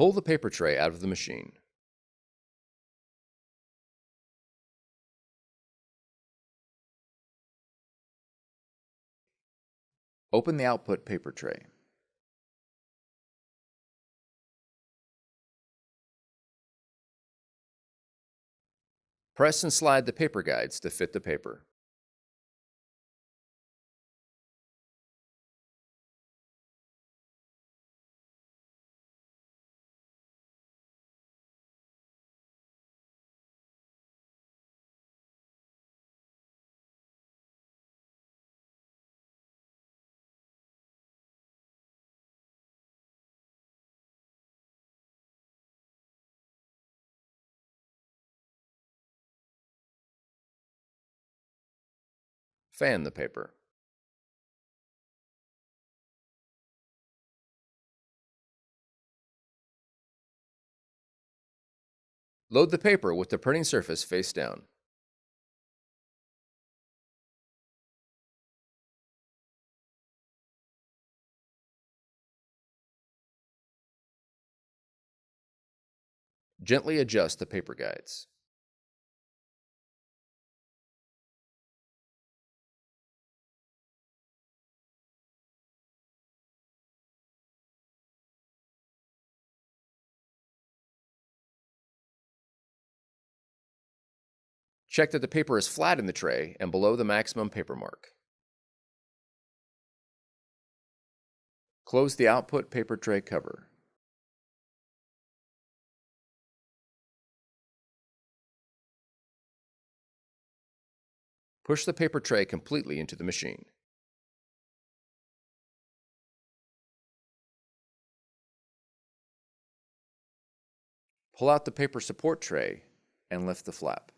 Pull the paper tray out of the machine. Open the output paper tray. Press and slide the paper guides to fit the paper. Fan the paper. Load the paper with the printing surface face down. Gently adjust the paper guides. Check that the paper is flat in the tray and below the maximum paper mark. Close the output paper tray cover. Push the paper tray completely into the machine. Pull out the paper support tray and lift the flap.